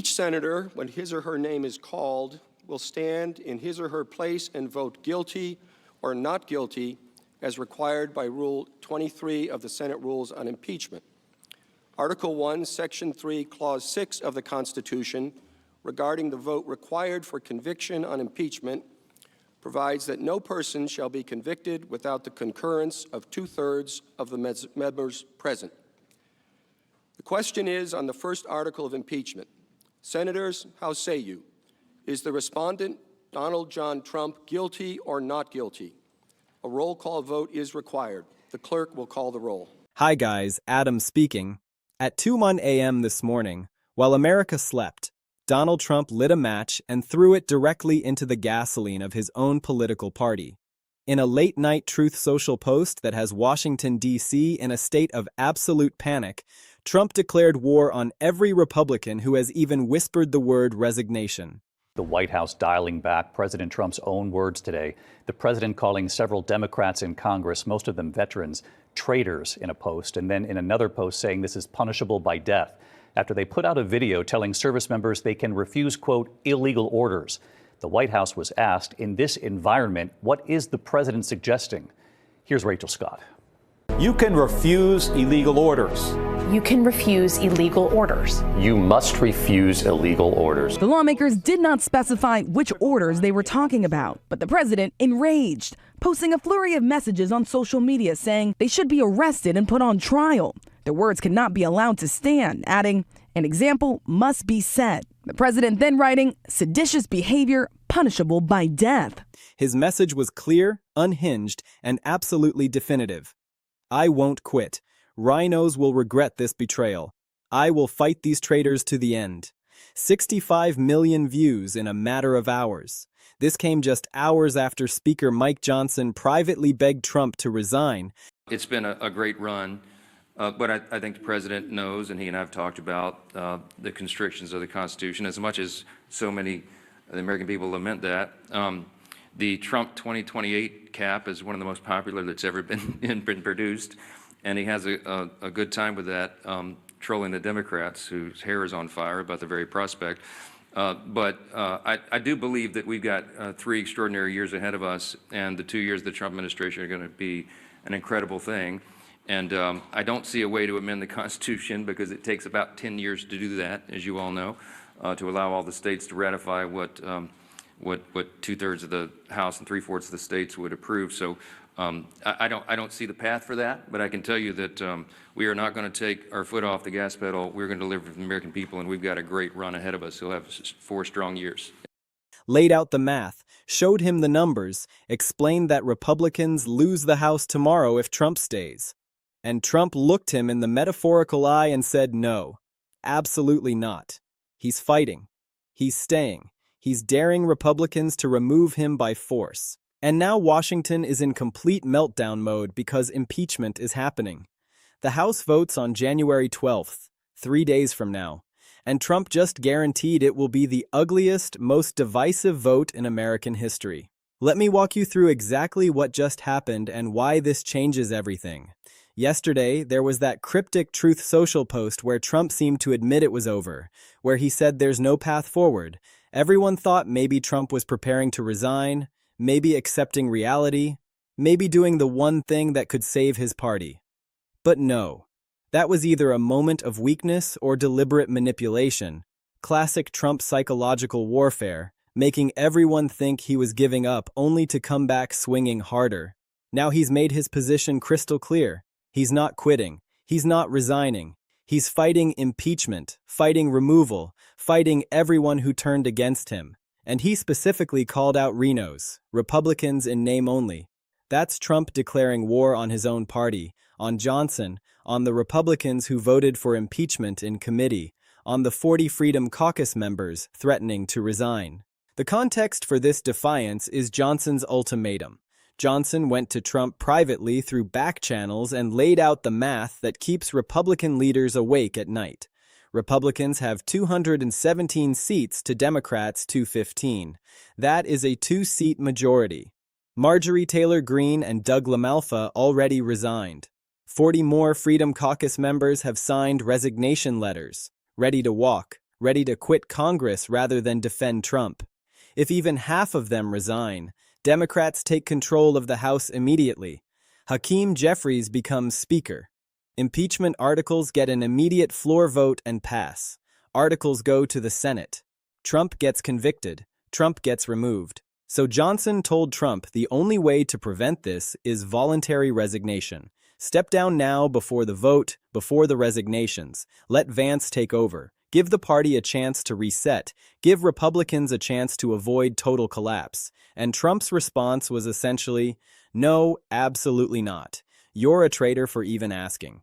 Each senator, when his or her name is called, will stand in his or her place and vote guilty or not guilty as required by Rule 23 of the Senate Rules on Impeachment. Article 1, Section 3, Clause 6 of the Constitution, regarding the vote required for conviction on impeachment, provides that no person shall be convicted without the concurrence of 2/3 of the members present. The question is on the first article of impeachment. Senators, how say you? Is the respondent, Donald John Trump, guilty or not guilty? A roll call vote is required. The clerk will call the roll. Hi guys, Adam speaking. At 2:01 a.m. this morning, while America slept, Donald Trump lit a match and threw it directly into the gasoline of his own political party. In a late-night Truth Social post that has Washington, D.C. in a state of absolute panic, Trump declared war on every Republican who has even whispered the word resignation. The White House dialing back President Trump's own words today. The president calling several Democrats in Congress, most of them veterans, traitors in a post, and then in another post saying this is punishable by death after they put out a video telling service members they can refuse, quote, illegal orders. The White House was asked, in this environment, what is the president suggesting? Here's Rachel Scott. You can refuse illegal orders. You can refuse illegal orders. You must refuse illegal orders. The lawmakers did not specify which orders they were talking about, but the president enraged, posting a flurry of messages on social media saying they should be arrested and put on trial. Their words cannot be allowed to stand, adding, an example must be set. The president then writing, seditious behavior punishable by death. His message was clear, unhinged, and absolutely definitive. I won't quit. RINOs will regret this betrayal. I will fight these traitors to the end. 65 million views in a matter of hours. This came just hours after Speaker Mike Johnson privately begged Trump to resign. It's been a great run, but I think the president knows, and he and I have talked about the constrictions of the Constitution, as much as so many of the American people lament that. The Trump 2028 cap is one of the most popular that's ever been produced. And he has a good time with that, trolling the Democrats whose hair is on fire about the very prospect. But I do believe that we've got 3 extraordinary years ahead of us, and the 2 years of the Trump administration are going to be an incredible thing. And I don't see a way to amend the Constitution because it takes about 10 years to do that, as you all know, to allow all the states to ratify what 2/3 of the House and 3/4 of the states would approve. So I don't see the path for that, but I can tell you that we are not going to take our foot off the gas pedal. We're going to deliver for the American people, and we've got a great run ahead of us. We'll have 4 strong years. Laid out the math, showed him the numbers, explained that Republicans lose the House tomorrow if Trump stays. And Trump looked him in the metaphorical eye and said no, absolutely not. He's fighting. He's staying. He's daring Republicans to remove him by force. And now Washington is in complete meltdown mode because impeachment is happening. The House votes on January 12th, 3 days from now, and Trump just guaranteed it will be the ugliest, most divisive vote in American history. Let me walk you through exactly what just happened and why this changes everything. Yesterday, there was that cryptic Truth Social post where Trump seemed to admit it was over, where he said there's no path forward. Everyone thought maybe Trump was preparing to resign, maybe accepting reality, maybe doing the one thing that could save his party. But no, that was either a moment of weakness or deliberate manipulation, classic Trump psychological warfare, making everyone think he was giving up only to come back swinging harder. Now he's made his position crystal clear. He's not quitting. He's not resigning. He's fighting impeachment, fighting removal, fighting everyone who turned against him. And he specifically called out RINOs, Republicans in name only. That's Trump declaring war on his own party, on Johnson, on the Republicans who voted for impeachment in committee, on the 40 Freedom Caucus members threatening to resign. The context for this defiance is Johnson's ultimatum. Johnson went to Trump privately through back channels and laid out the math that keeps Republican leaders awake at night. Republicans have 217 seats to Democrats' 215. That is a 2-seat majority. Marjorie Taylor Greene and Doug LaMalfa already resigned. 40 more Freedom Caucus members have signed resignation letters, ready to walk, ready to quit Congress rather than defend Trump. If even half of them resign, Democrats take control of the House immediately. Hakeem Jeffries becomes Speaker. Impeachment articles get an immediate floor vote and pass. Articles go to the Senate. Trump gets convicted. Trump gets removed. So Johnson told Trump the only way to prevent this is voluntary resignation. Step down now before the vote, before the resignations. Let Vance take over. Give the party a chance to reset. Give Republicans a chance to avoid total collapse. And Trump's response was essentially, no, absolutely not. You're a traitor for even asking.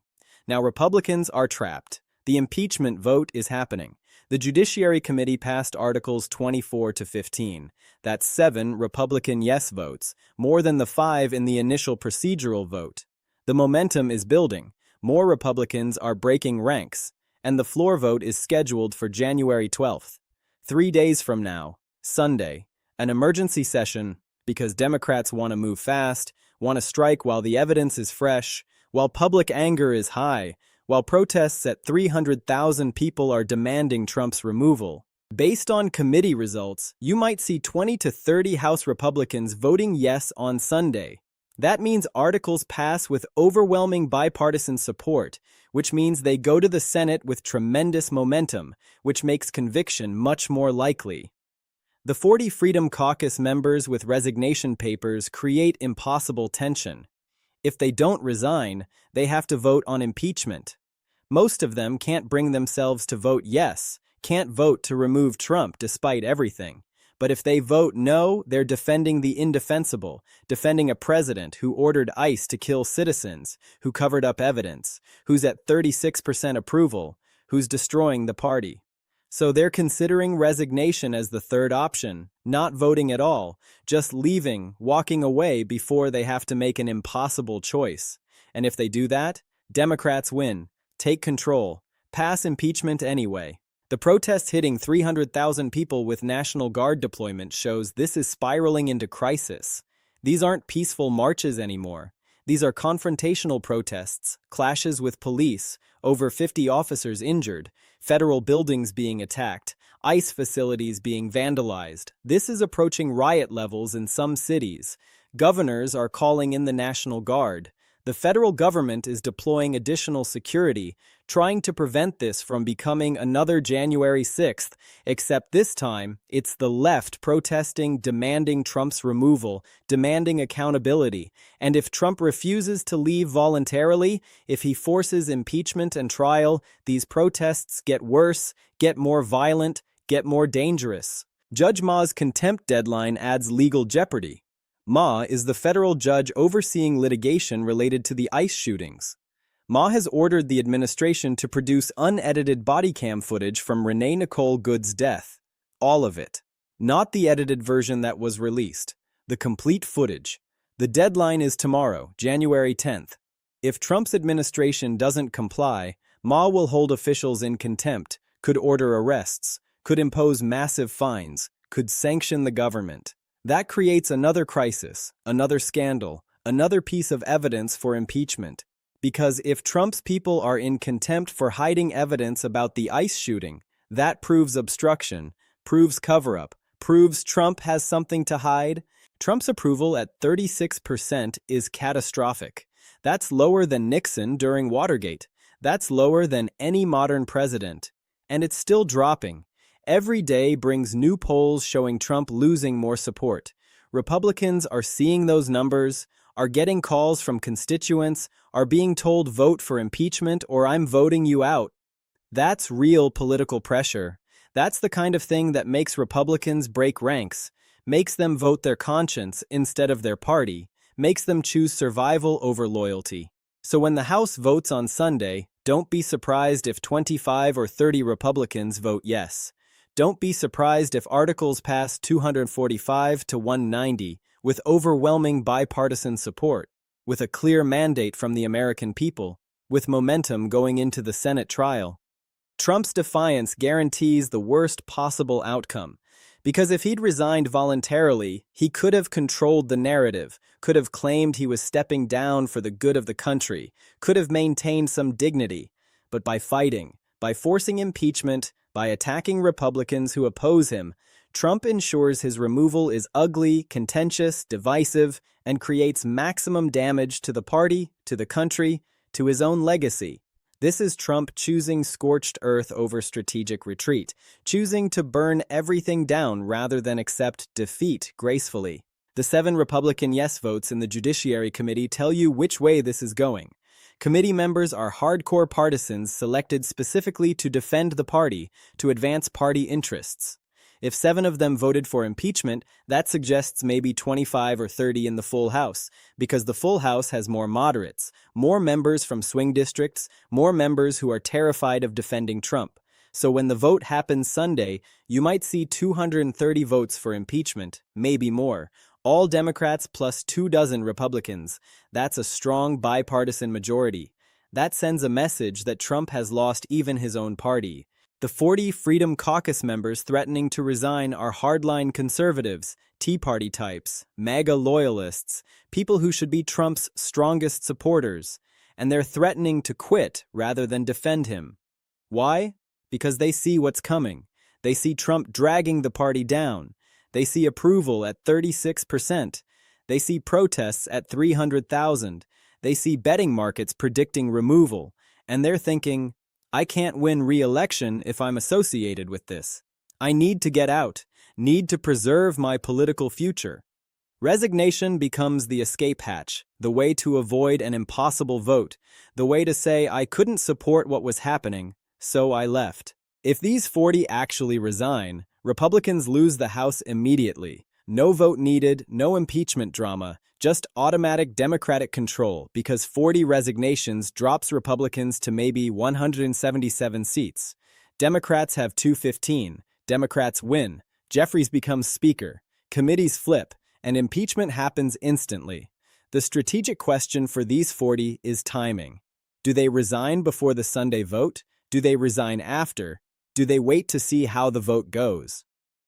Now Republicans are trapped. The impeachment vote is happening. The Judiciary Committee passed Articles 24 to 15. That's 7 Republican yes votes, more than the 5 in the initial procedural vote. The momentum is building. More Republicans are breaking ranks, and the floor vote is scheduled for January 12th. 3 days from now, Sunday, an emergency session because Democrats want to move fast, want to strike while the evidence is fresh, while public anger is high, while protests at 300,000 people are demanding Trump's removal. Based on committee results, you might see 20 to 30 House Republicans voting yes on Sunday. That means articles pass with overwhelming bipartisan support, which means they go to the Senate with tremendous momentum, which makes conviction much more likely. The 40 Freedom Caucus members with resignation papers create impossible tension. If they don't resign, they have to vote on impeachment. Most of them can't bring themselves to vote yes, can't vote to remove Trump despite everything. But if they vote no, they're defending the indefensible, defending a president who ordered ICE to kill citizens, who covered up evidence, who's at 36% approval, who's destroying the party. So they're considering resignation as the third option, not voting at all, just leaving, walking away before they have to make an impossible choice. And if they do that, Democrats win, take control, pass impeachment anyway. The protests hitting 300,000 people with National Guard deployment shows this is spiraling into crisis. These aren't peaceful marches anymore. These are confrontational protests, clashes with police, over 50 officers injured, federal buildings being attacked, ICE facilities being vandalized. This is approaching riot levels in some cities. Governors are calling in the National Guard. The federal government is deploying additional security, trying to prevent this from becoming another January 6th, except this time, it's the left protesting, demanding Trump's removal, demanding accountability. And if Trump refuses to leave voluntarily, if he forces impeachment and trial, these protests get worse, get more violent, get more dangerous. Judge Ma's contempt deadline adds legal jeopardy. Ma is the federal judge overseeing litigation related to the ICE shootings. Ma has ordered the administration to produce unedited body cam footage from Renee Nicole Good's death. All of it. Not the edited version that was released. The complete footage. The deadline is tomorrow, January 10th. If Trump's administration doesn't comply, Ma will hold officials in contempt, could order arrests, could impose massive fines, could sanction the government. That creates another crisis, another scandal, another piece of evidence for impeachment. Because if Trump's people are in contempt for hiding evidence about the ICE shooting, that proves obstruction, proves cover-up, proves Trump has something to hide. Trump's approval at 36% is catastrophic. That's lower than Nixon during Watergate. That's lower than any modern president. And it's still dropping. Every day brings new polls showing Trump losing more support. Republicans are seeing those numbers, are getting calls from constituents, are being told vote for impeachment or I'm voting you out. That's real political pressure. That's the kind of thing that makes Republicans break ranks, makes them vote their conscience instead of their party, makes them choose survival over loyalty. So when the House votes on Sunday, don't be surprised if 25 or 30 Republicans vote yes. Don't be surprised if articles pass 245 to 190 with overwhelming bipartisan support, with a clear mandate from the American people, with momentum going into the Senate trial. Trump's defiance guarantees the worst possible outcome, because if he'd resigned voluntarily, he could have controlled the narrative, could have claimed he was stepping down for the good of the country, could have maintained some dignity. But by fighting, by forcing impeachment, By attacking Republicans who oppose him, Trump ensures his removal is ugly, contentious, divisive, and creates maximum damage to the party, to the country, to his own legacy. This is Trump choosing scorched earth over strategic retreat, choosing to burn everything down rather than accept defeat gracefully. The 7 Republican yes votes in the Judiciary Committee tell you which way this is going. Committee members are hardcore partisans selected specifically to defend the party, to advance party interests. If 7 of them voted for impeachment, that suggests maybe 25 or 30 in the full House, because the full House has more moderates, more members from swing districts, more members who are terrified of defending Trump. So when the vote happens Sunday, you might see 230 votes for impeachment, maybe more. All Democrats plus 24 Republicans. That's a strong bipartisan majority. That sends a message that Trump has lost even his own party. The 40 Freedom Caucus members threatening to resign are hardline conservatives, Tea Party types, MAGA loyalists, people who should be Trump's strongest supporters, and they're threatening to quit rather than defend him. Why? Because they see what's coming. They see Trump dragging the party down. They see approval at 36%. They see protests at 300,000. They see betting markets predicting removal, and they're thinking, I can't win re-election if I'm associated with this. I need to get out, need to preserve my political future. Resignation becomes the escape hatch, the way to avoid an impossible vote, the way to say I couldn't support what was happening, so I left. If these 40 actually resign, Republicans lose the House immediately. No vote needed, no impeachment drama, just automatic Democratic control because 40 resignations drops Republicans to maybe 177 seats. Democrats have 215. Democrats win. Jeffries becomes Speaker. Committees flip, and impeachment happens instantly. The strategic question for these 40 is timing. Do they resign before the Sunday vote? Do they resign after? Do they wait to see how the vote goes?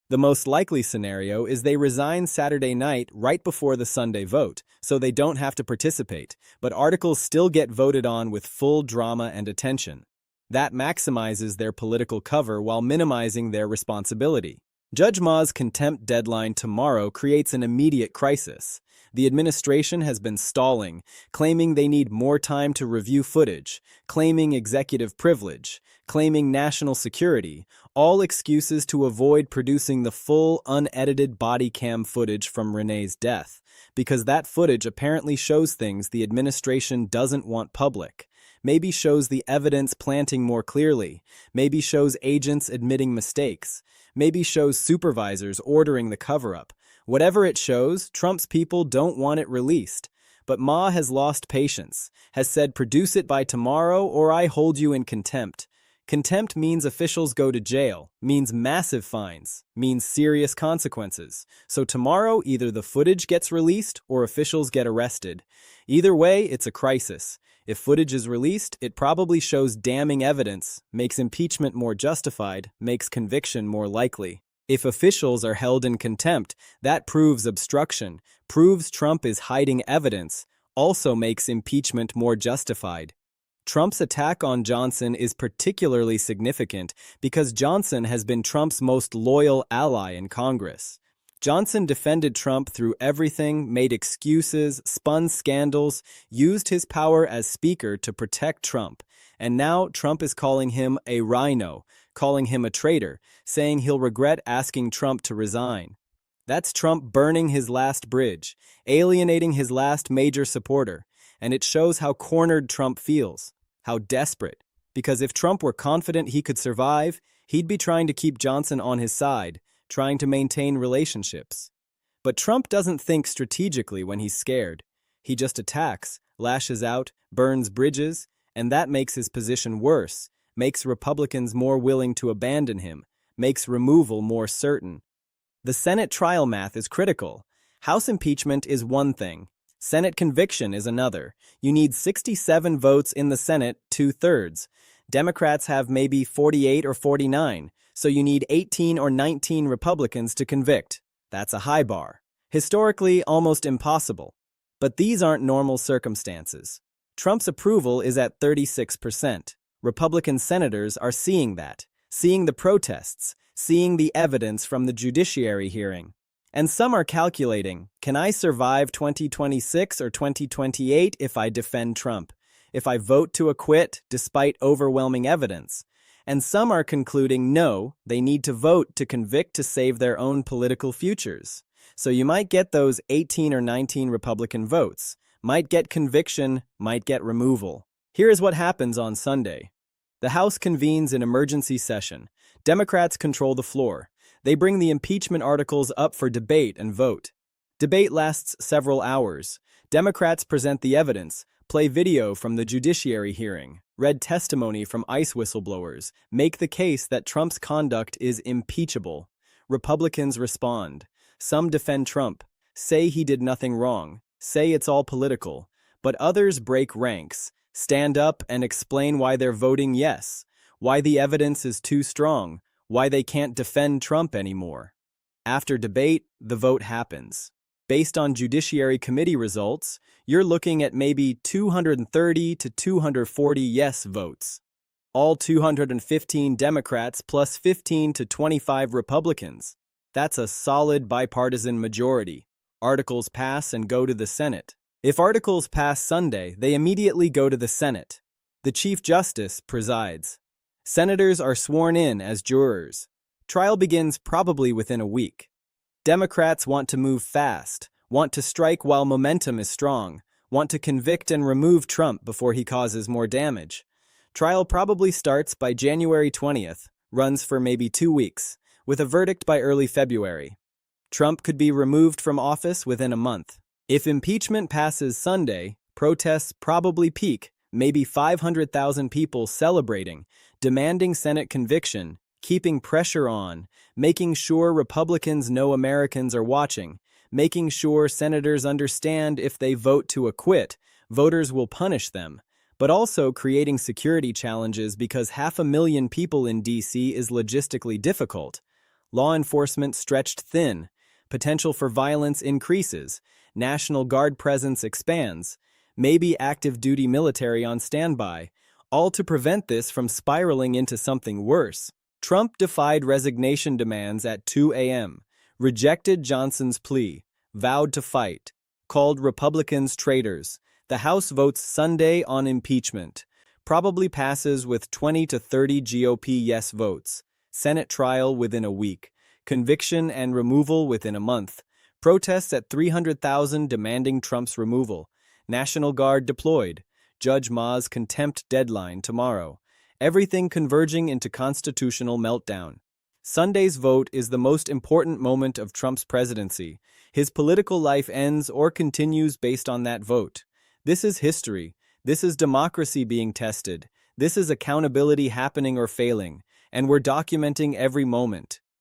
The most likely scenario is they resign Saturday night right before the Sunday vote, so they don't have to participate, but articles still get voted on with full drama and attention. That maximizes their political cover while minimizing their responsibility. Judge Ma's contempt deadline tomorrow creates an immediate crisis. The administration has been stalling, claiming they need more time to review footage, claiming executive privilege, claiming national security, all excuses to avoid producing the full, unedited body cam footage from Renee's death, because that footage apparently shows things the administration doesn't want public. Maybe shows the evidence planting more clearly, maybe shows agents admitting mistakes, maybe shows supervisors ordering the cover-up. Whatever it shows, Trump's people don't want it released. But Ma has lost patience, has said produce it by tomorrow or I hold you in contempt. Contempt means officials go to jail, means massive fines, means serious consequences. So tomorrow either the footage gets released or officials get arrested. Either way, it's a crisis. If footage is released, it probably shows damning evidence, makes impeachment more justified, makes conviction more likely. If officials are held in contempt, that proves obstruction, proves Trump is hiding evidence, also makes impeachment more justified. Trump's attack on Johnson is particularly significant because Johnson has been Trump's most loyal ally in Congress. Johnson defended Trump through everything, made excuses, spun scandals, used his power as Speaker to protect Trump. And now Trump is calling him a RINO, calling him a traitor, saying he'll regret asking Trump to resign. That's Trump burning his last bridge, alienating his last major supporter, and it shows how cornered Trump feels, how desperate, because if Trump were confident he could survive, he'd be trying to keep Johnson on his side, trying to maintain relationships. But Trump doesn't think strategically when he's scared. He just attacks, lashes out, burns bridges, and that makes his position worse, makes Republicans more willing to abandon him, makes removal more certain. The Senate trial math is critical. House impeachment is one thing. Senate conviction is another. You need 67 votes in the Senate, 2/3. Democrats have maybe 48 or 49, so you need 18 or 19 Republicans to convict. That's a high bar. Historically, almost impossible. But these aren't normal circumstances. Trump's approval is at 36%. Republican senators are seeing that. seeing the protests, seeing the evidence from the judiciary hearing. And some are calculating, can I survive 2026 or 2028 if I defend Trump? If I vote to acquit despite overwhelming evidence? And some are concluding no, they need to vote to convict to save their own political futures. So you might get those 18 or 19 Republican votes, might get conviction, might get removal. Here is what happens on Sunday. The House convenes in emergency session. Democrats control the floor. They bring the impeachment articles up for debate and vote. Debate lasts several hours. Democrats present the evidence, play video from the judiciary hearing, read testimony from ICE whistleblowers, make the case that Trump's conduct is impeachable. Republicans respond. Some defend Trump, say he did nothing wrong, say it's all political. But others break ranks, stand up and explain why they're voting yes, why the evidence is too strong, why they can't defend Trump anymore. After debate, the vote happens. Based on Judiciary Committee results, you're looking at maybe 230 to 240 yes votes. All 215 Democrats plus 15 to 25 Republicans. That's a solid bipartisan majority. Articles pass and go to the Senate. If articles pass Sunday, they immediately go to the Senate. The Chief Justice presides. Senators are sworn in as jurors. Trial begins probably within a week. Democrats want to move fast, want to strike while momentum is strong, want to convict and remove Trump before he causes more damage. Trial probably starts by January 20th, runs for maybe 2 weeks, with a verdict by early February. Trump could be removed from office within a month. If impeachment passes Sunday, protests probably peak, maybe 500,000 people celebrating, demanding Senate conviction, keeping pressure on, making sure Republicans know Americans are watching, making sure senators understand if they vote to acquit, voters will punish them, but also creating security challenges because 500,000 people in D.C. is logistically difficult. Law enforcement stretched thin, potential for violence increases, National Guard presence expands, maybe active duty military on standby, all to prevent this from spiraling into something worse. Trump defied resignation demands at 2 a.m., rejected Johnson's plea, vowed to fight, called Republicans traitors. The House votes Sunday on impeachment, probably passes with 20 to 30 GOP yes votes, Senate trial within a week, conviction and removal within a month, protests at 300,000 demanding Trump's removal, National Guard deployed, Judge Ma's contempt deadline tomorrow, everything converging into constitutional meltdown. Sunday's vote is the most important moment of Trump's presidency. His political life ends or continues based on that vote. This is history. This is democracy being tested. This is accountability happening or failing. And we're documenting every moment.